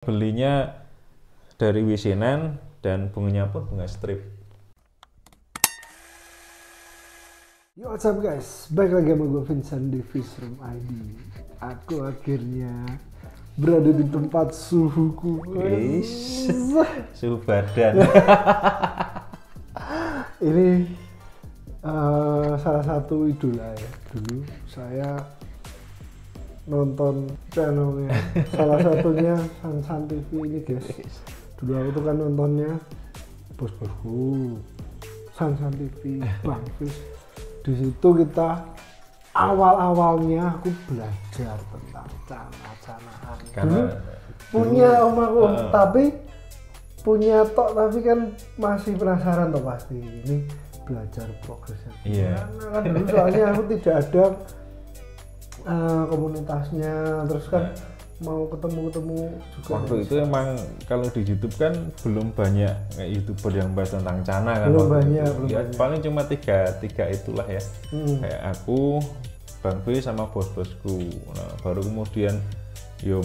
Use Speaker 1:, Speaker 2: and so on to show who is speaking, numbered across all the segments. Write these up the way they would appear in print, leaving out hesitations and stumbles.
Speaker 1: Belinya dari Wisinan dan bunganya pun bunga strip.
Speaker 2: Yo, what's up guys, balik lagi sama gue Vincent di Fishroom ID. Aku akhirnya berada di tempat suhuku.
Speaker 1: Suhu badan.
Speaker 2: Ini salah satu idola ya. Dulu saya nonton channelnya, salah satunya Sansan TV ini guys. Dulu aku tuh kan nontonnya bos-bosku, Sansan TV, Bang Fish. Di situ kita awal-awalnya aku belajar tentang cana-canaan. Dulu punya om aku, tapi punya tok, tapi kan masih penasaran toh pasti ini belajar progresnya.
Speaker 1: Iya.
Speaker 2: Kan dulu soalnya aku tidak ada komunitasnya, terus kan mau ketemu juga.
Speaker 1: Waktu itu emang kalau di YouTube kan belum banyak kayak YouTuber yang bahas tentang cana kan.
Speaker 2: Belum banyak.
Speaker 1: Paling cuma tiga itulah ya. Kayak aku, Bang B sama bos-bosku. Nah, baru kemudian yo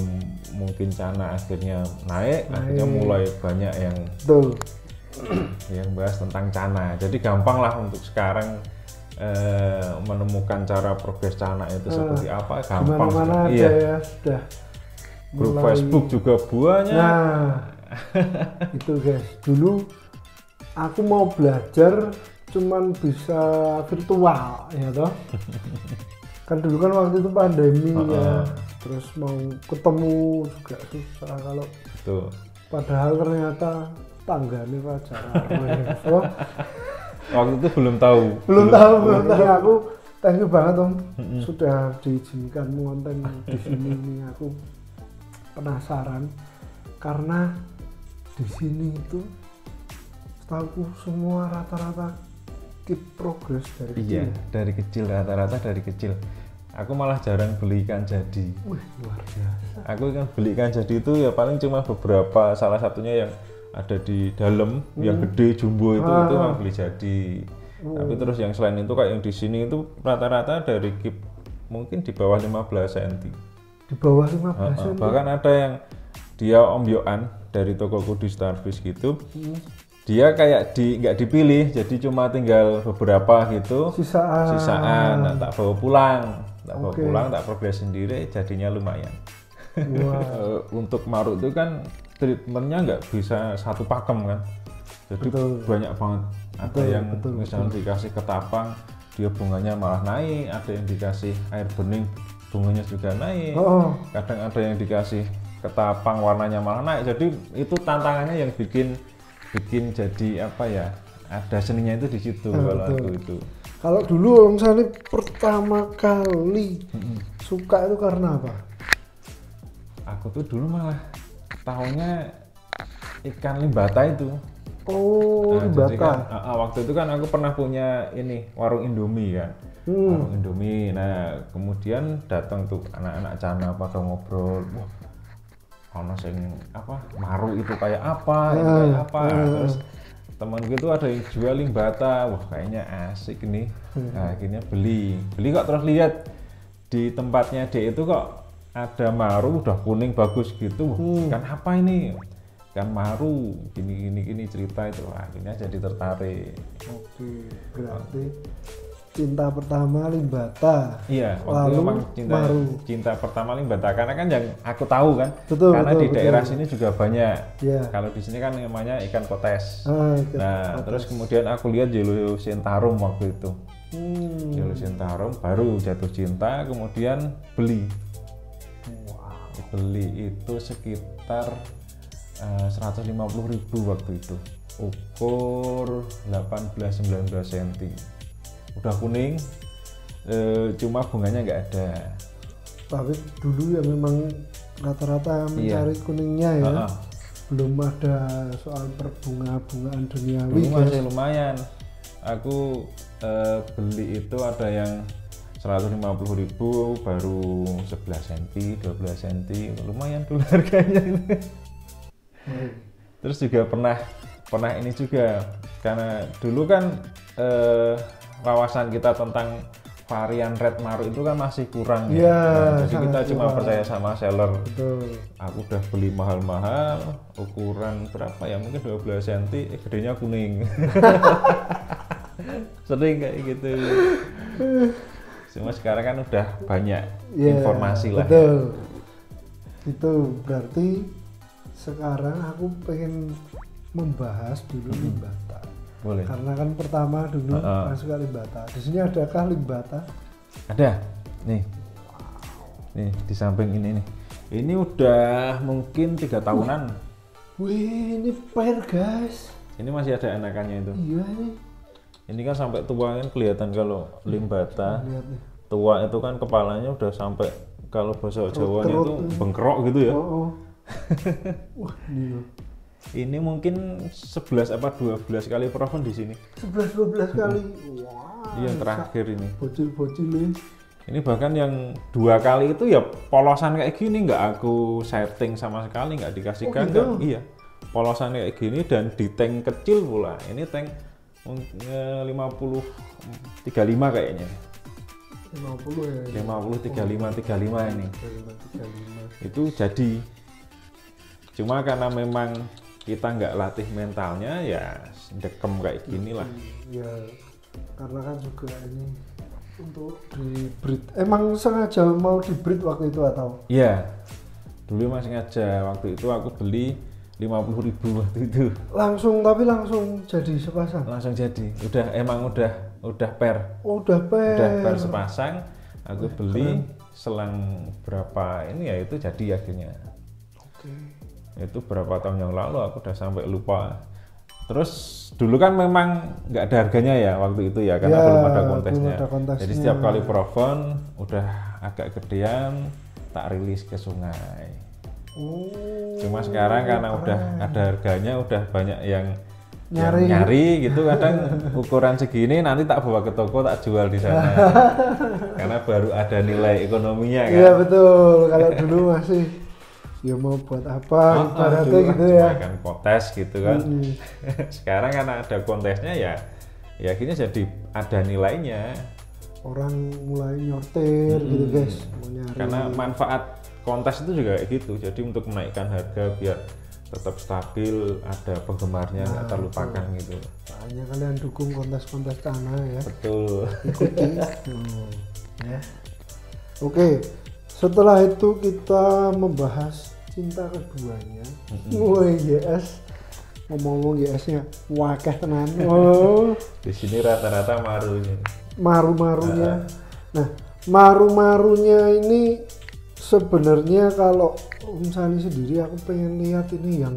Speaker 1: mungkin cana akhirnya naik, akhirnya mulai banyak yang yang bahas tentang cana. Jadi gampang lah untuk sekarang menemukan cara progres cana itu seperti apa, gampang.
Speaker 2: Mana ada ya, sudah
Speaker 1: grup Facebook juga banyak.
Speaker 2: Nah itu guys, dulu aku mau belajar cuman bisa virtual ya toh. Kan dulu kan waktu itu pandemi ya, terus mau ketemu juga susah kalau
Speaker 1: tuh.
Speaker 2: Padahal ternyata tanggane pacaran. So,
Speaker 1: waktu itu belum tahu.
Speaker 2: Aku thank you banget om, sudah diizinkan konten di sini nih. Aku penasaran karena di sini itu setahu semua rata-rata keep progress dari kecil.
Speaker 1: Iya, dari kecil, rata-rata dari kecil. Aku malah jarang beli ikan jadi.
Speaker 2: Wih, luar biasa.
Speaker 1: Aku kan beli ikan jadi itu ya paling cuma beberapa, salah satunya yang ada di dalam yang gede jumbo itu mah beli jadi. Tapi terus yang selain itu kayak yang di sini itu rata-rata dari keep mungkin di bawah 15 cm.
Speaker 2: Di bawah 15 cm.
Speaker 1: Bahkan ada yang dia ombyoan dari tokoku di Starfish gitu. Dia kayak nggak dipilih, jadi cuma tinggal beberapa gitu. Sisaan. Nah, tak bawa pulang. Tak progres sendiri, jadinya lumayan. Wow. Untuk maruk itu kan treatmentnya nggak bisa satu pakem kan, jadi banyak banget. Ada yang misalnya dikasih ketapang, dia bunganya malah naik. Ada yang dikasih air bening, bunganya juga naik. Kadang ada yang dikasih ketapang, warnanya malah naik. Jadi itu tantangannya yang bikin jadi apa ya, ada seninya itu di situ. Kalau aku itu.
Speaker 2: Kalau dulu Om Sani pertama kali suka itu karena apa?
Speaker 1: Aku tuh dulu malah tahunya ikan limbata itu.
Speaker 2: Limbata.
Speaker 1: Kan, waktu itu kan aku pernah punya ini warung Indomie kan. Warung Indomie. Nah, kemudian datang tuh anak-anak cana pada ngobrol. Wah, ono sing apa? Maru itu kayak apa? Itu kayak apa? Terus teman gitu ada yang jual limbata. Wah, kayaknya asik nih. Nah, akhirnya beli kok, terus lihat di tempatnya dia itu kok ada maru udah kuning bagus gitu. Kan apa ini? Kan maru gini cerita itu. Akhirnya jadi tertarik.
Speaker 2: Oke, berarti cinta pertama limbata.
Speaker 1: Iya, waktu itu memang cinta pertama limbata, karena kan yang aku tahu kan, karena di daerah sini juga banyak. Kalau di sini kan namanya ikan kotes. Terus kemudian aku lihat Yellow Centarum waktu itu. Yellow Centarum, baru jatuh cinta, kemudian beli. Beli itu sekitar 150.000 waktu itu, ukur 18-19 cm, udah kuning, cuma bunganya nggak ada.
Speaker 2: Tapi dulu ya memang rata-rata mencari kuningnya ya. Belum ada soal perbunga-bungaan duniawi.
Speaker 1: Masih lumayan. Aku beli itu ada yang 150.000, baru 11 cm, 12 cm, lumayan dulu harganya. Terus juga pernah ini juga, karena dulu kan wawasan kita tentang varian red maru itu kan masih kurang
Speaker 2: ya.
Speaker 1: Nah, jadi kita cuma percaya sama seller.
Speaker 2: Betul.
Speaker 1: Aku udah beli mahal-mahal, ukuran berapa ya? Mungkin 12 cm, gedenya kuning. Sering kayak gitu. Cuma sekarang kan udah banyak informasi lah.
Speaker 2: Betul. Itu berarti sekarang aku pengen membahas dulu limbata.
Speaker 1: Boleh.
Speaker 2: Karena kan pertama dulu masuk ke limbata. Di sini adakah limbata?
Speaker 1: Ada. Nih. Nih di samping ini nih. Ini udah mungkin 3 tahunan.
Speaker 2: Wih, ini pair guys.
Speaker 1: Ini masih ada anakannya itu.
Speaker 2: Iya nih.
Speaker 1: Ini kan sampai tua kan kelihatan kalau limbata.
Speaker 2: Lihat nih.
Speaker 1: Tua itu kan kepalanya udah sampai kalau bahasa Jawanya itu bengkrok gitu ya.
Speaker 2: Wah, ini.
Speaker 1: Ini mungkin 11 apa 12 kali proven di sini.
Speaker 2: 11-12 kali. Wah.
Speaker 1: Yang terakhir ini.
Speaker 2: Bocil-bocil nih.
Speaker 1: Ini bahkan yang 2 kali itu ya polosan kayak gini, nggak aku setting sama sekali, nggak dikasihkan.
Speaker 2: Gitu?
Speaker 1: Iya, polosan kayak gini dan di tank kecil pula. Ini tank 50 35 kayaknya.
Speaker 2: 50 ya.
Speaker 1: 50 35 ini.
Speaker 2: 35.
Speaker 1: Itu jadi. Cuma karena memang kita nggak latih mentalnya ya dekem kayak gini lah.
Speaker 2: Ya, karena kan juga ini untuk di breed. Emang sengaja mau di breed waktu itu atau?
Speaker 1: Iya, dulu masih sengaja waktu itu aku beli 50.000 waktu itu.
Speaker 2: Langsung jadi sepasang.
Speaker 1: Langsung jadi. Udah pair.
Speaker 2: Oh, udah pair.
Speaker 1: Udah pair sepasang. Aku beli selang berapa ini ya itu jadi akhirnya.
Speaker 2: Oke.
Speaker 1: Itu berapa tahun yang lalu aku udah sampai lupa. Terus dulu kan memang nggak ada harganya ya waktu itu ya karena belum ada kontesnya. Jadi setiap kali proven udah agak gedean tak rilis ke sungai. Cuma sekarang karena udah ada harganya, udah banyak yang nyari gitu, kadang ukuran segini nanti tak bawa ke toko tak jual di sana. Karena baru ada nilai ekonominya kan.
Speaker 2: Iya betul. Kalau dulu masih ya mau buat apa ibaratnya gitu ya.
Speaker 1: Kan kontes gitu kan. Sekarang karena ada kontesnya ya akhirnya jadi ada nilainya.
Speaker 2: Orang mulai nyortir gitu guys, mau nyari.
Speaker 1: Karena manfaat kontes itu juga kayak gitu. Jadi untuk menaikkan harga biar tetap stabil, ada penggemarnya nggak terlupakan gitu.
Speaker 2: Makanya kalian dukung kontes-kontes tanah ya.
Speaker 1: Betul.
Speaker 2: Ikuti. Ya. Oke. Setelah itu kita membahas cinta keduanya. Woi GS, ngomong GS-nya wakeh tenan. Oh.
Speaker 1: Di sini rata-rata marunya.
Speaker 2: Maru-marunya. Nah, maru-marunya ini sebenarnya kalau Sani sendiri aku pengen lihat ini yang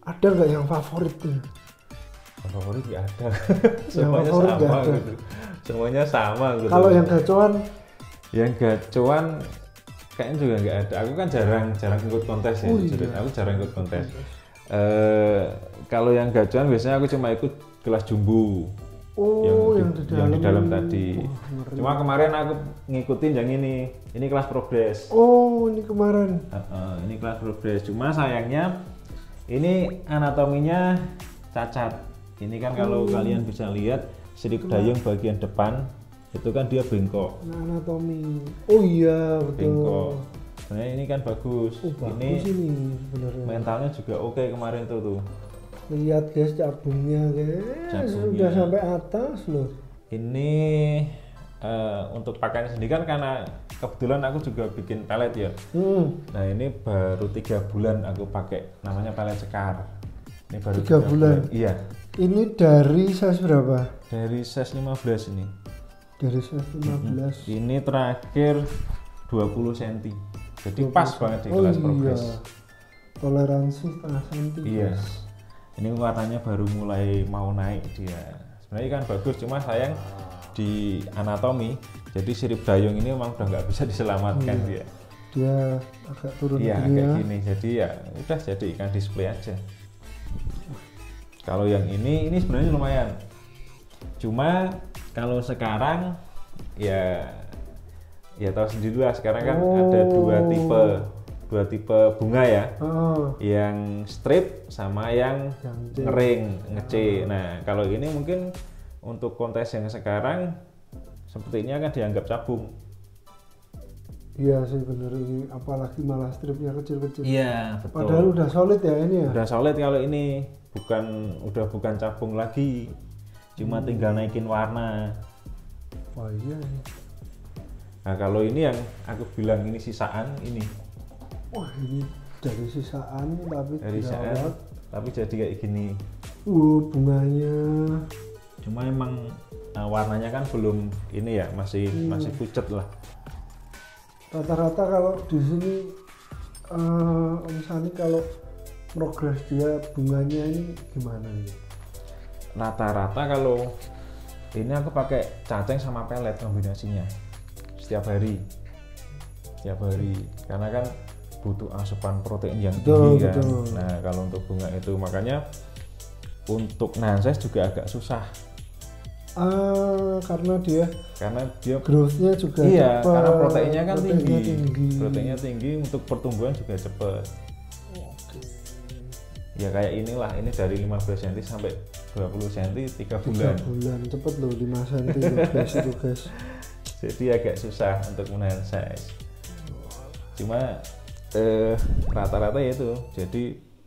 Speaker 2: ada nggak yang favorit nih?
Speaker 1: Favorit nggak ada.
Speaker 2: Semuanya
Speaker 1: sama gitu. Semuanya sama gitu.
Speaker 2: Kalau yang gacoan?
Speaker 1: Yang gacoan kayaknya juga nggak ada. Aku kan jarang ikut kontes ya. Aku jarang ikut kontes. Kalau yang gacoan biasanya aku cuma ikut kelas jumbo. Yang di dalam tadi. Cuma kemarin aku ngikutin yang ini kelas progres.
Speaker 2: Oh, ini kemarin.
Speaker 1: Ini kelas progres. Cuma sayangnya ini anatominya cacat. Ini kan kalau kalian bisa lihat sirip dayung bagian depan itu kan dia bengkok.
Speaker 2: Anatomi. Oh iya betul.
Speaker 1: Bengkok. Sebenarnya ini kan bagus.
Speaker 2: Bagus ini sebenarnya.
Speaker 1: Mentalnya juga oke kemarin tuh.
Speaker 2: Lihat guys cabungnya guys, sudah sampai atas loh.
Speaker 1: Ini untuk pakaian sendiri kan karena kebetulan aku juga bikin pelet ya. Nah ini baru 3 bulan aku pakai, namanya pelet sekar. Ini baru
Speaker 2: 3 bulan.
Speaker 1: Iya.
Speaker 2: Ini dari size berapa?
Speaker 1: Dari size 15 ini.
Speaker 2: Dari size 15.
Speaker 1: Ini terakhir 20 cm. Jadi pas banget di kelas progres.
Speaker 2: Toleransi setengah senti.
Speaker 1: Iya. Ini warnanya baru mulai mau naik dia. Sebenarnya kan bagus, cuma sayang di anatomi. Jadi sirip dayung ini memang udah nggak bisa diselamatkan dia.
Speaker 2: Dia agak turun
Speaker 1: iya, agak gini. Jadi ya udah jadi ikan display aja. Kalau yang ini sebenarnya lumayan. Cuma kalau sekarang ya tahu sendiri lah, sekarang kan ada dua tipe bunga ya, yang strip sama yang ngering, ngece. Nah kalau ini mungkin untuk kontes yang sekarang seperti ini akan dianggap cabung.
Speaker 2: Iya sih bener, ini apalagi malah stripnya kecil-kecil.
Speaker 1: Iya betul.
Speaker 2: Padahal udah solid ya ini ya.
Speaker 1: Udah solid kalau ini, bukan cabung lagi, cuma tinggal naikin warna.
Speaker 2: Wah iya.
Speaker 1: Nah kalau ini yang aku bilang ini sisaan ini.
Speaker 2: Wah ini dari sisaan
Speaker 1: tapi jadi kayak gini.
Speaker 2: Bunganya.
Speaker 1: Cuma emang warnanya kan belum ini ya, masih pucet lah.
Speaker 2: Rata-rata kalau di sini Om Sani kalau progres dia bunganya ini gimana ini?
Speaker 1: Rata-rata kalau ini aku pakai cacing sama pelet kombinasinya setiap hari karena kan butuh asupan protein yang tinggi kan. Nah kalau untuk bunga itu makanya untuk nanses juga agak susah.
Speaker 2: Karena dia growth-nya juga
Speaker 1: iya,
Speaker 2: cepat,
Speaker 1: karena proteinnya kan proteinnya tinggi untuk pertumbuhan juga cepat. Ya kayak inilah, ini dari 15 cm sampai 20 cm 3 bulan.
Speaker 2: 3 bulan cepet loh, 5 cm guys itu guys.
Speaker 1: Jadi agak susah untuk menahan size. Cuma rata-rata ya itu, jadi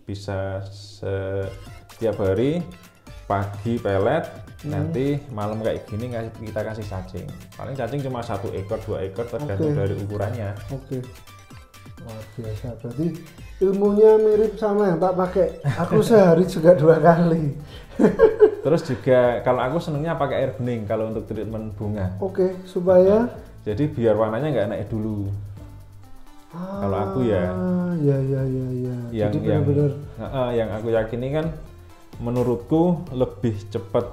Speaker 1: bisa setiap hari pagi pelet, nanti malam kayak gini kita kasih cacing. Paling cacing cuma 1 ekor 2 ekor tergantung dari ukurannya.
Speaker 2: Luar biasa, berarti ilmunya mirip sama yang tak pakai. Aku sehari juga 2 kali.
Speaker 1: Terus juga kalau aku senengnya pakai air bening kalau untuk treatment bunga.
Speaker 2: Supaya
Speaker 1: jadi biar warnanya nggak naik dulu. Kalau aku ya.
Speaker 2: Jadi benar-benar
Speaker 1: yang aku yakini kan menurutku lebih cepat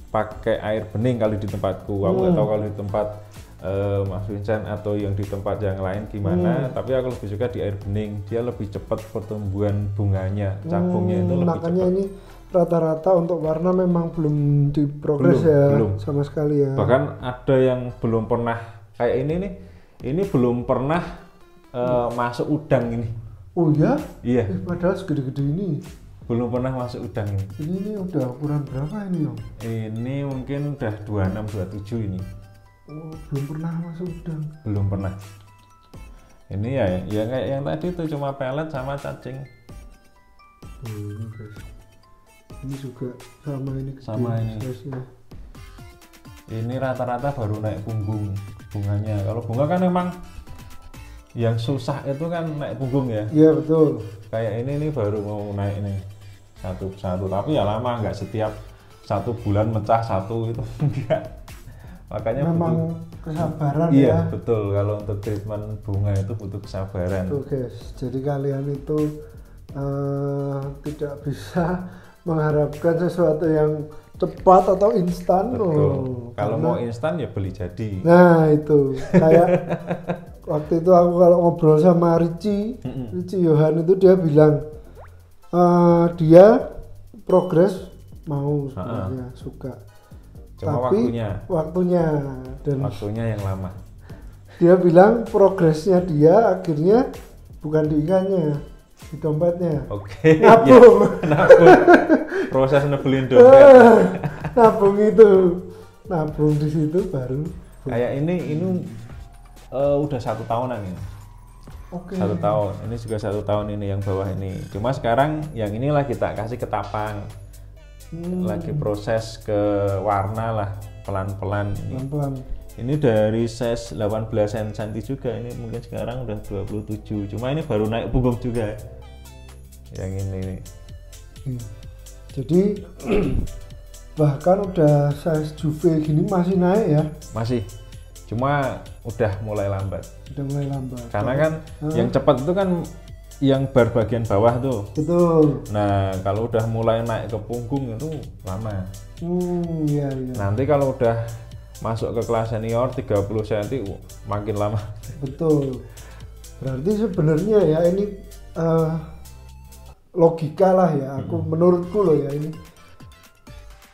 Speaker 1: pakai air bening kalau di tempatku. Aku nggak tahu kalau di tempat Mas Vincent atau yang di tempat yang lain gimana, tapi aku lebih suka di air bening. Dia lebih cepat pertumbuhan bunganya, cabungnya itu lebih
Speaker 2: makanya
Speaker 1: cepat.
Speaker 2: Ini rata-rata untuk warna memang belum diprogres belum sama sekali ya.
Speaker 1: Bahkan ada yang belum pernah kayak ini nih, ini belum pernah masuk udang ini.
Speaker 2: Oh ya?
Speaker 1: Iya.
Speaker 2: Padahal segede-gede ini.
Speaker 1: Belum pernah masuk udang ini.
Speaker 2: Ini udah ukuran berapa ini Om?
Speaker 1: Ini mungkin udah 26-27 ini.
Speaker 2: Oh, belum pernah masuk udang.
Speaker 1: Belum pernah. Ini ya kayak yang tadi tuh cuma pelet sama cacing.
Speaker 2: Ini guys. Ini juga sama ini gede.
Speaker 1: Sama ini.
Speaker 2: Size-nya.
Speaker 1: Ini rata-rata baru naik punggung bunganya. Kalau bunga kan memang yang susah itu kan naik punggung ya.
Speaker 2: Iya betul.
Speaker 1: Kayak ini baru mau naik nih satu-satu. Tapi ya lama, nggak setiap 1 bulan mecah 1 itu enggak. Makanya
Speaker 2: memang kesabaran
Speaker 1: iya,
Speaker 2: ya.
Speaker 1: Iya betul, kalau untuk treatment bunga itu butuh kesabaran.
Speaker 2: Tuh guys, jadi kalian itu tidak bisa mengharapkan sesuatu yang cepat atau instan.
Speaker 1: Kalau mau instan ya beli jadi.
Speaker 2: Nah itu kayak waktu itu aku kalau ngobrol sama Richie Johan itu dia bilang dia progres mau sebenarnya suka.
Speaker 1: Cuma
Speaker 2: tapi waktunya
Speaker 1: yang lama.
Speaker 2: Dia bilang progresnya dia akhirnya bukan di ikannya, di dompetnya. Nabung.
Speaker 1: Ya, nabung. Proses nebelin dompet.
Speaker 2: Nabung di situ baru.
Speaker 1: Kayak ini udah 1 tahunan ini. 1 tahun. Ini juga 1 tahun ini yang bawah ini. Cuma sekarang yang inilah kita kasih ketapang. Lagi proses ke warna lah pelan-pelan ini. Ini dari size 18 cm juga, ini mungkin sekarang udah 27. Cuma ini baru naik punggung juga. Yang ini nih.
Speaker 2: Jadi bahkan udah size juve gini masih naik ya?
Speaker 1: Masih. Cuma udah mulai lambat. Karena kan yang cepat itu kan yang bar bagian bawah tuh.
Speaker 2: Betul.
Speaker 1: Nah kalau udah mulai naik ke punggung itu lama.
Speaker 2: Iya.
Speaker 1: Nanti kalau udah masuk ke kelas senior 30 cm makin lama.
Speaker 2: Betul. Berarti sebenarnya ya ini logika lah ya. Menurutku loh ya ini.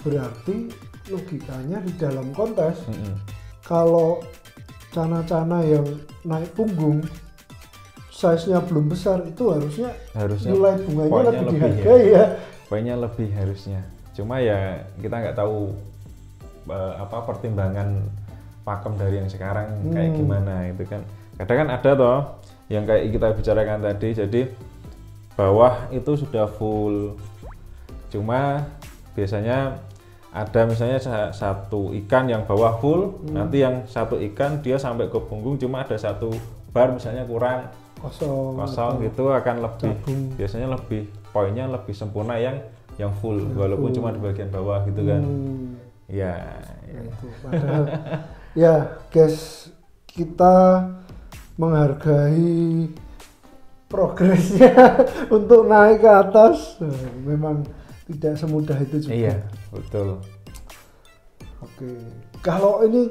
Speaker 2: Berarti logikanya di dalam kontes kalau cana-cana yang naik punggung size-nya belum besar itu harusnya nilai bunganya lebih dihargai ya.
Speaker 1: Poinnya lebih harusnya. Cuma ya kita nggak tahu apa pertimbangan pakem dari yang sekarang kayak gimana itu kan. Kadang kan ada toh yang kayak kita bicarakan tadi, jadi bawah itu sudah full, cuma biasanya ada misalnya satu ikan yang bawah full, nanti yang satu ikan dia sampai ke punggung cuma ada satu bar misalnya kurang kosong gitu, akan lebih biasanya lebih poinnya lebih sempurna yang full walaupun cuma di bagian bawah gitu kan. Ya
Speaker 2: itu padahal ya guys, kita menghargai progresnya untuk naik ke atas, memang tidak semudah itu juga.
Speaker 1: Iya, betul.
Speaker 2: Oke, kalau ini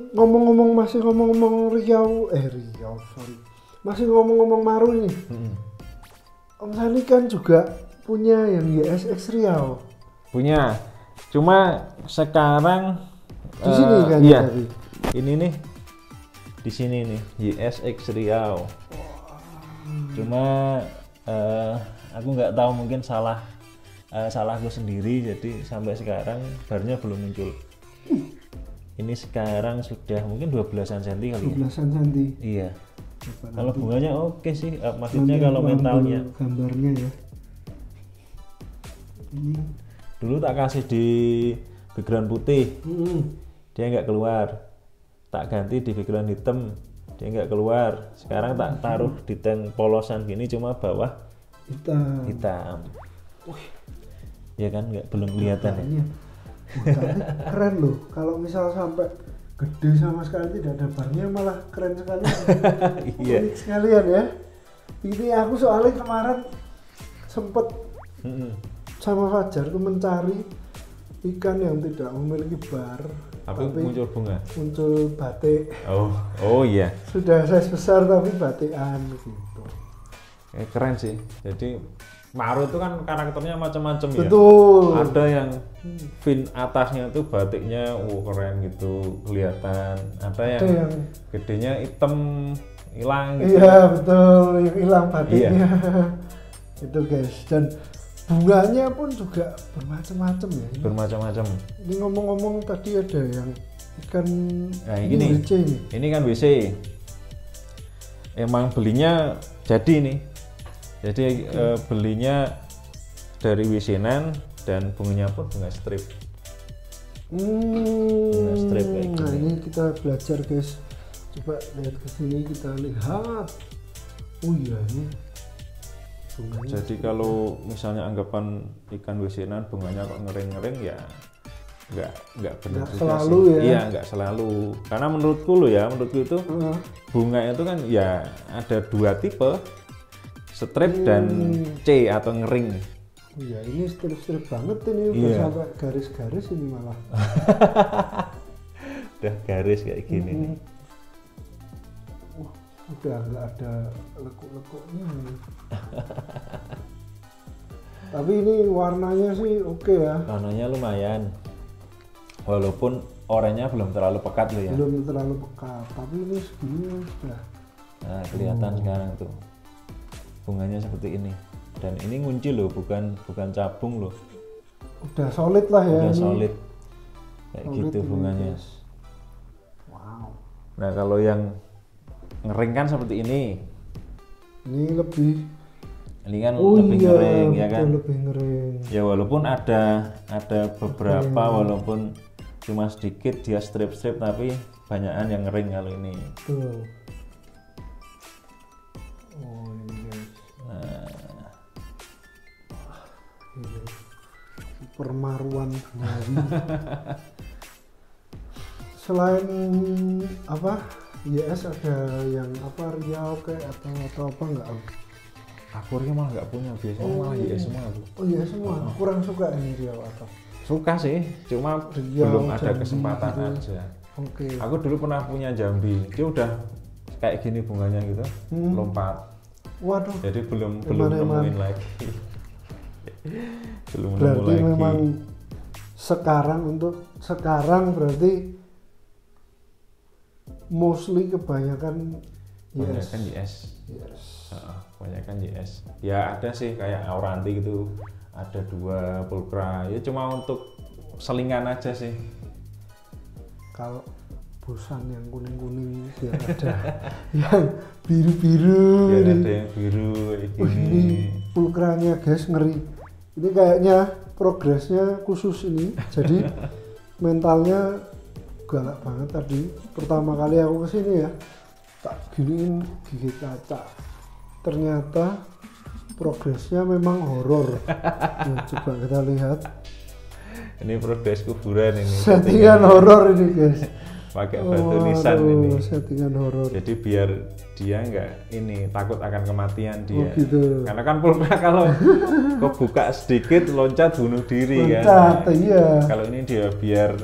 Speaker 2: masih ngomong-ngomong Riau, sorry, masih ngomong-ngomong Maru nih. Om Sani kan juga punya yang YSX Riau.
Speaker 1: Punya, cuma sekarang
Speaker 2: di sini kan?
Speaker 1: Iya, ini nih, di sini nih YSX Riau. Cuma aku nggak tahu, mungkin salahku sendiri, jadi sampai sekarang barnya belum muncul. Ini sekarang sudah mungkin 12-an senti kali ya.
Speaker 2: 12-an senti.
Speaker 1: Iya. Kalau bunganya oke sih, maksudnya kalau mentalnya.
Speaker 2: Gambarnya ya. Ini
Speaker 1: dulu tak kasih di background putih, dia nggak keluar. Tak ganti di background hitam, dia nggak keluar. Sekarang tak taruh di tank polosan gini, cuma bawah hitam. Ya kan, belum kelihatan ya.
Speaker 2: Keren loh, kalau misal sampai gede sama sekali tidak ada barnya, malah keren sekali. Iya. Unik sekalian ya. Ini aku soalnya kemarin sempet sama Fajar tuh mencari ikan yang tidak memiliki bar,
Speaker 1: tapi muncul bunga,
Speaker 2: muncul batik.
Speaker 1: Oh iya.
Speaker 2: Sudah size besar tapi batikan gitu.
Speaker 1: Keren sih. Jadi Maru itu kan karakternya macam-macam ya.
Speaker 2: Betul.
Speaker 1: Ada yang fin atasnya tuh batiknya keren gitu kelihatan. Ada yang gedenya hitam hilang gitu.
Speaker 2: Iya betul, yang hilang batiknya. Iya. Itu guys, dan bunganya pun juga bermacam-macam ya. Bermacam-macam. Ini ngomong-ngomong tadi ada yang ikan
Speaker 1: ini WC ini. Ini kan WC. Emang belinya jadi nih. Jadi belinya dari WC-nan dan bunganya pun bunga strip. Bunga strip kayak gini.
Speaker 2: Nah ini kita belajar guys. Coba lihat ke sini, kita lihat. Oh iya ini bunganya.
Speaker 1: Jadi kalau misalnya anggapan ikan WC-nan bunganya kok ngering-ngering, ya nggak benar juga
Speaker 2: selalu
Speaker 1: sih.
Speaker 2: Ya.
Speaker 1: Iya, nggak selalu. Karena menurutku itu bunga itu kan ya ada dua tipe, strip dan C atau ngering.
Speaker 2: Iya, ini strip banget ini, udah sampai garis-garis ini malah.
Speaker 1: Udah garis kayak gini nih.
Speaker 2: Udah nggak ada lekuk-lekuknya. Tapi ini warnanya sih oke ya.
Speaker 1: Warnanya lumayan. Walaupun oranye belum terlalu pekat loh ya.
Speaker 2: Belum terlalu pekat, tapi ini segini sudah.
Speaker 1: Nah, kelihatan sekarang tuh. Bunganya seperti ini. Dan ini ngunci loh, bukan cabung loh.
Speaker 2: Udah solid lah ya.
Speaker 1: Udah solid. Kayak solid gitu bunganya.
Speaker 2: Wow.
Speaker 1: Nah, kalau yang ngering kan seperti ini.
Speaker 2: Ini kan
Speaker 1: lebih ngering ya kan.
Speaker 2: Lebih ngering.
Speaker 1: Ya walaupun ada beberapa, walaupun cuma sedikit dia strip-strip, tapi banyakan yang ngering kalau ini.
Speaker 2: Betul. Oh ini guys.
Speaker 1: Nah.
Speaker 2: Permaruan Bali. Selain apa? YS ada yang apa Riau kayak atau apa enggak?
Speaker 1: Aku Riau malah nggak punya, biasanya malah YS semua aku.
Speaker 2: Oh YS semua. Kurang suka ini Riau atau?
Speaker 1: Suka sih, cuma Riau, belum ada kesempatan gitu aja.
Speaker 2: Oke.
Speaker 1: Aku dulu pernah punya Jambi, dia udah kayak gini bunganya gitu, lompat.
Speaker 2: Waduh.
Speaker 1: Jadi belum nemuin lagi. Belum nemu
Speaker 2: berarti
Speaker 1: lagi.
Speaker 2: Memang sekarang berarti mostly kebanyakan YS.
Speaker 1: Kebanyakan YS. Ya ada sih kayak Auranti gitu, ada 2 pulkra. Ya cuma untuk selingan aja sih.
Speaker 2: Kalau bosan yang kuning-kuning, biar ada yang biru-biru.
Speaker 1: Biar ada yang biru
Speaker 2: ini pulkranya guys, ngeri. Ini kayaknya progresnya khusus ini, jadi mentalnya galak banget tadi. Pertama kali aku kesini ya, tak giniin gigit kaca. Ternyata progresnya memang horor. Nah, coba kita lihat.
Speaker 1: Ini progres kuburan ini.
Speaker 2: Settingan horor ini guys.
Speaker 1: Pakai batu nisan ini.
Speaker 2: Settingan horor.
Speaker 1: Jadi biar dia nggak ini takut akan kematian dia.
Speaker 2: Oh, gitu.
Speaker 1: Karena kan pulpen kalau kebuka sedikit loncat bunuh diri
Speaker 2: loncat,
Speaker 1: kan.
Speaker 2: Iya.
Speaker 1: Kalau ini dia biar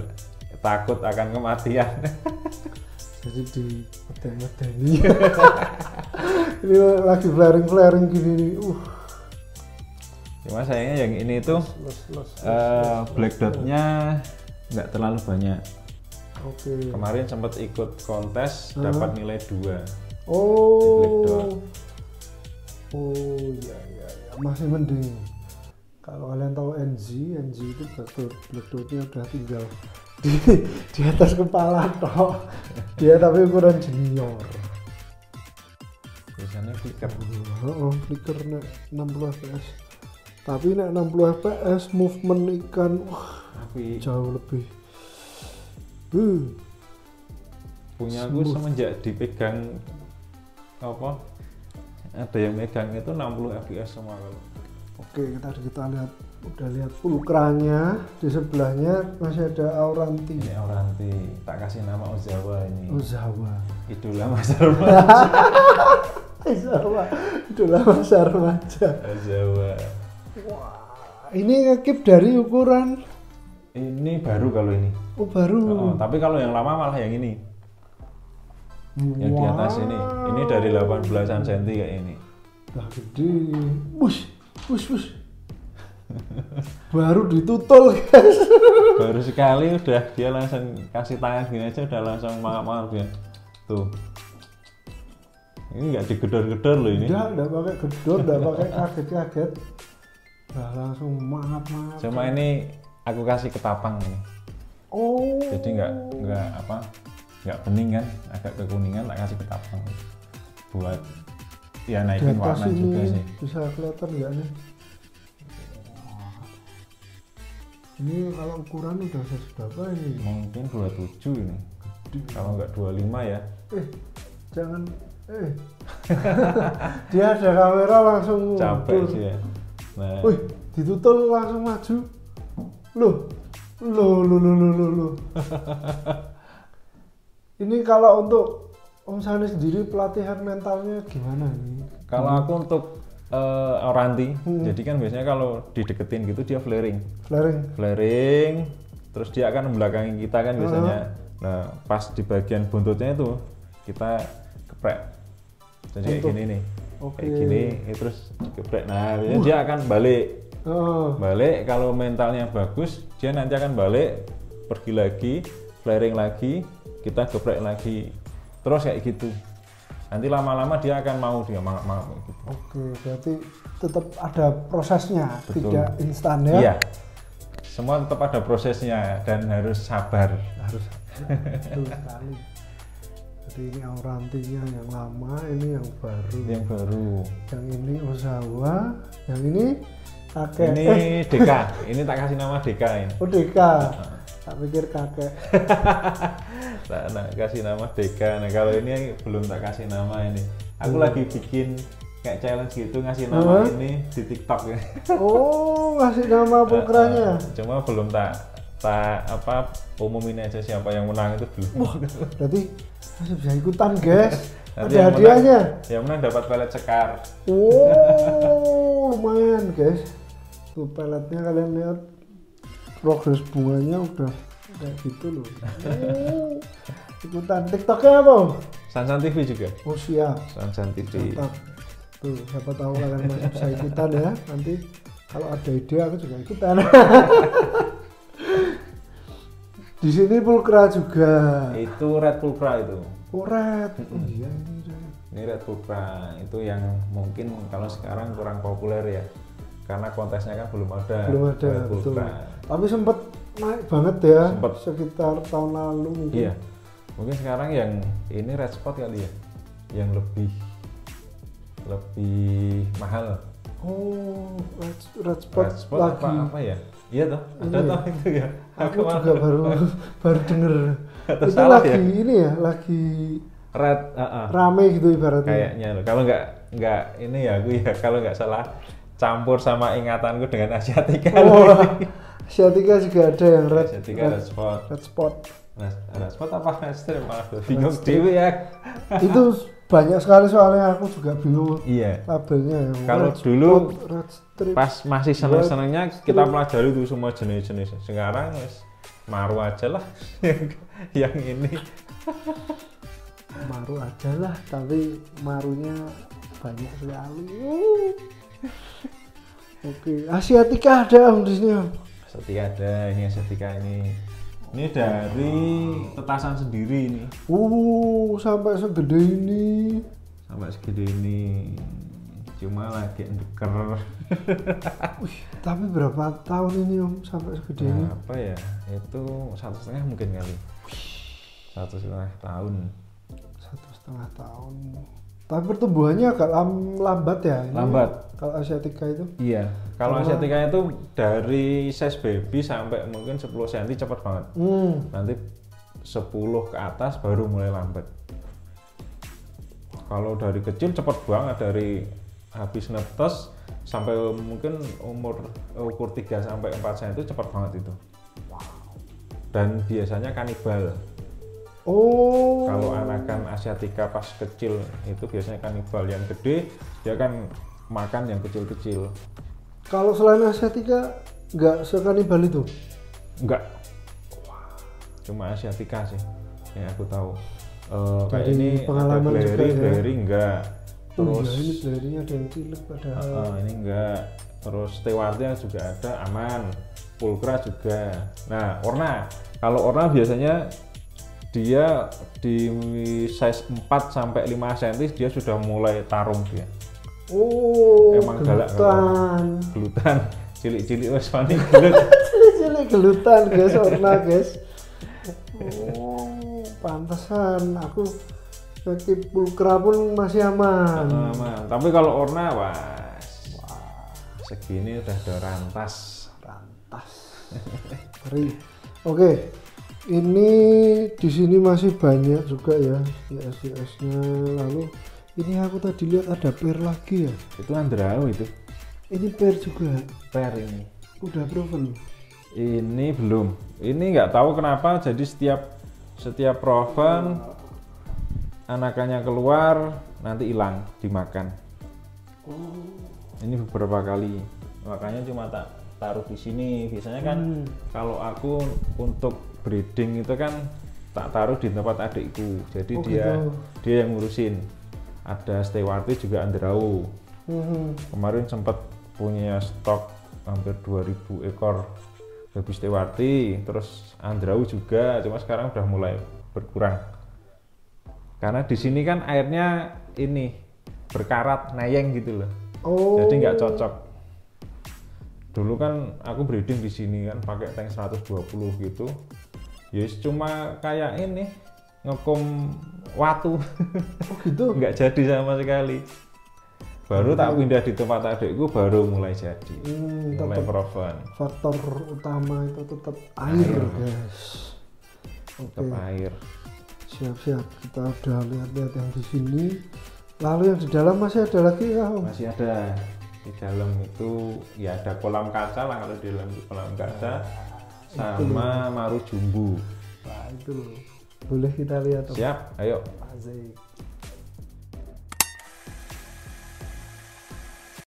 Speaker 1: takut akan kematian.
Speaker 2: Jadi di medeni. Ini lagi flaring gini nih.
Speaker 1: Cuma sayangnya yang ini tuh black dotnya nggak terlalu banyak.
Speaker 2: Oke.
Speaker 1: Kemarin sempat ikut kontes dapat nilai 2.
Speaker 2: Oh. Oh ya, masih mending. Kalau kalian tahu NG itu black dotnya udah tinggal di atas kepala toh. Dia tapi ukuran junior.
Speaker 1: Biasanya flicker.
Speaker 2: Flicker nek 60 fps. Tapi nek 60 fps movement ikan jauh lebih.
Speaker 1: Punya aku semenjak dipegang apa? Ada yang megang itu 60 fps semua kalau.
Speaker 2: Oke, kita lihat, udah lihat pulkranya, di sebelahnya masih ada Auranti.
Speaker 1: Ini Auranti, tak kasih nama Ozawa ini.
Speaker 2: Ozawa.
Speaker 1: Idola masa remaja.
Speaker 2: Ozawa, idola masa remaja.
Speaker 1: Ozawa.
Speaker 2: Wah, ini ngekip dari ukuran.
Speaker 1: Ini baru kalau ini.
Speaker 2: Oh baru.
Speaker 1: Tapi kalau yang lama malah yang ini. Yang di atas ini. Ini dari 18-an cm kayak ini.
Speaker 2: Udah gede. Wush. Baru ditutul guys.
Speaker 1: Baru sekali udah dia langsung kasih tangan gini aja udah langsung mangap-mangap dia. Tuh. Ini nggak digedor-gedor loh ini.
Speaker 2: Enggak pakai gedor, enggak pakai kaget-kaget. Nah, langsung mangap-mangap.
Speaker 1: Cuma ini aku kasih ketapang ini.
Speaker 2: Oh.
Speaker 1: Jadi nggak bening kan, agak kekuningan, tak kasih ketapang buat ya naikin warna juga sih.
Speaker 2: Bisa kelihatan nggak nih? Ini kalau ukuran udah berapa ini?
Speaker 1: Mungkin 27 ini. Kalau nggak 25 ya.
Speaker 2: Jangan dia ada kamera langsung
Speaker 1: capek sih ya. Nah.
Speaker 2: Ditutul langsung maju. Loh. Ini kalau untuk Om Sani sendiri pelatihan mentalnya gimana nih?
Speaker 1: Kalau aku untuk Auranti, jadi kan biasanya kalau dideketin gitu dia flaring, terus dia akan membelakangi kita kan biasanya. Nah pas di bagian buntutnya itu kita geprek, jadi kayak gini nih, kayak gini, terus geprek. Nah biasanya dia akan balik. Kalau mentalnya bagus, dia nanti akan balik, pergi lagi, flaring lagi, kita geprek lagi, terus kayak gitu. Nanti lama-lama dia akan mau dia mangap gitu.
Speaker 2: Oke, berarti tetap ada prosesnya. Betul. Tidak instan ya?
Speaker 1: Iya, semua tetap ada prosesnya dan harus sabar.
Speaker 2: Betul sekali. Jadi ini Aurantinya yang lama, ini yang baru. Yang ini Ozawa, yang ini kakek.
Speaker 1: Ini Deka, ini tak kasih nama Deka ini.
Speaker 2: Oh Deka, tak pikir kakek.
Speaker 1: Nah, kasih nama Deka. Nah kalau ini belum tak kasih nama ini. Aku lagi bikin kayak challenge gitu ngasih nama ini di TikTok ya.
Speaker 2: Oh, ngasih nama pulkranya.
Speaker 1: Cuma belum tak umumin aja siapa yang menang itu belum.
Speaker 2: Wah, berarti masih bisa ikutan guys. Ada hadiahnya.
Speaker 1: Yang menang dapat pelet sekar.
Speaker 2: Oh, lumayan guys. Tuh peletnya kalian lihat, progres bunganya udah kayak gitu loh. Ikutan. TikToknya apa?
Speaker 1: Sansan TV juga.
Speaker 2: Oh siap.
Speaker 1: Sansan TV.
Speaker 2: Mantap. Tuh siapa tahu kalian masih bisa ikutan ya. Nanti kalau ada ide aku juga ikutan. Di sini pulkra juga.
Speaker 1: Itu red pulkra itu.
Speaker 2: Oh red. Oh iya ini red.
Speaker 1: Ini red pulkra itu yang mungkin kalau sekarang kurang populer ya. Karena kontesnya kan belum ada.
Speaker 2: Betul. Tapi sempat naik banget ya. Sekitar tahun lalu mungkin.
Speaker 1: Iya. Mungkin sekarang yang ini red spot kali ya, yang lebih mahal.
Speaker 2: Oh, red spot lagi.
Speaker 1: Apa ya? Iya toh, ada toh itu ya.
Speaker 2: Aku juga baru denger. Itu
Speaker 1: salah
Speaker 2: lagi
Speaker 1: ya?
Speaker 2: Ini ya, lagi
Speaker 1: Red,
Speaker 2: rame gitu ibaratnya.
Speaker 1: kayaknya loh. Kalau nggak ini ya aku ya, kalau nggak salah campur sama ingatanku dengan Asiatica.
Speaker 2: Oh, Asiatica juga ada yang red.
Speaker 1: Asiatica red spot.
Speaker 2: Red spot.
Speaker 1: Red spot apa red strip? Malah bingung dewe ya.
Speaker 2: Itu banyak sekali soalnya aku juga bingung.
Speaker 1: Iya.
Speaker 2: Labelnya.
Speaker 1: Kalau
Speaker 2: red
Speaker 1: dulu
Speaker 2: spot, red strip,
Speaker 1: pas masih seneng-senengnya kita pelajari itu semua jenis-jenis. Sekarang maru aja lah yang ini.
Speaker 2: Maru aja lah, tapi marunya banyak sekali. Oke, Asiatica ada di sini.
Speaker 1: Asiatica ada, ini Asiatica ini. Ini dari petasan sendiri ini.
Speaker 2: Sampai segede ini.
Speaker 1: Sampai segede ini. Cuma lagi ndeker.
Speaker 2: Tapi berapa tahun ini Om sampai segede ini?
Speaker 1: Apa ya? Itu 1,5 mungkin kali. 1,5 tahun.
Speaker 2: 1,5 tahun. Tapi pertumbuhannya agak lambat ya? Ini
Speaker 1: lambat.
Speaker 2: Kalau Asiatica itu?
Speaker 1: Iya. Kalau Asiatica itu dari size baby sampai mungkin 10 cm cepat banget. Nanti 10 ke atas baru mulai lambat. Kalau dari kecil cepat banget, dari habis netes sampai mungkin ukur 3 sampai 4 cm itu cepat banget itu. Dan biasanya kanibal. Kalau anakan Asiatica pas kecil itu biasanya kanibal. Yang gede dia kan makan yang kecil-kecil.
Speaker 2: Kalau selain Asiatica nggak sekanibal itu?
Speaker 1: Enggak. Cuma Asiatica sih yang aku tahu. Kayak ini
Speaker 2: pengalaman
Speaker 1: ada Blairi enggak.
Speaker 2: Terus ini Blairinya ada yang cilik padahal.
Speaker 1: Ini enggak. Terus Stewartnya juga ada, aman. Pulcra juga. Nah, Orna. Kalau Orna biasanya dia di size 4 sampai 5 cm dia sudah mulai tarung dia. Emang galak gelutan. Cilik-cilik wes panik gelut.
Speaker 2: Cilik gelutan guys, Orna guys. Pantesan aku pakai Pulcra pun masih aman.
Speaker 1: Aman. Tapi kalau Orna segini udah ada rantas.
Speaker 2: Ngeri. Oke. Ini di sini masih banyak juga ya hias-hiasnya. Lalu ini aku tadi lihat ada per lagi ya.
Speaker 1: Itu Andrao itu.
Speaker 2: Ini per juga.
Speaker 1: Per ini.
Speaker 2: Udah proven.
Speaker 1: Ini belum. Ini nggak tahu kenapa. Jadi setiap proven anakannya keluar nanti hilang dimakan. Ini beberapa kali. Makanya cuma tak taruh di sini. Biasanya kan kalau aku untuk breeding itu kan tak taruh di tempat adikku. Jadi dia yang ngurusin. Ada Stewarti juga Andrao. Kemarin sempat punya stok hampir 2000 ekor baby Stewarti, terus Andrao juga, cuma sekarang udah mulai berkurang. Karena di sini kan airnya ini berkarat, nayeng gitu loh. Jadi nggak cocok. Dulu kan aku breeding di sini kan pakai tank 120 gitu. Yes, cuma kayak ini ngekom watu.
Speaker 2: Gitu?
Speaker 1: Nggak jadi sama sekali. Baru tak pindah di tempat adikku baru mulai jadi. Mulai proven.
Speaker 2: Faktor utama itu tetap air guys.
Speaker 1: Tetap air.
Speaker 2: Siap-siap, kita udah lihat-lihat yang di sini. Lalu yang di dalam masih ada lagi ya?
Speaker 1: Masih ada. Di dalam itu ya ada kolam kaca lah, kalau di dalam kolam kaca. Sama maru jumbo.
Speaker 2: Nah itu boleh kita lihat.
Speaker 1: Siap, ayo.
Speaker 2: Asik.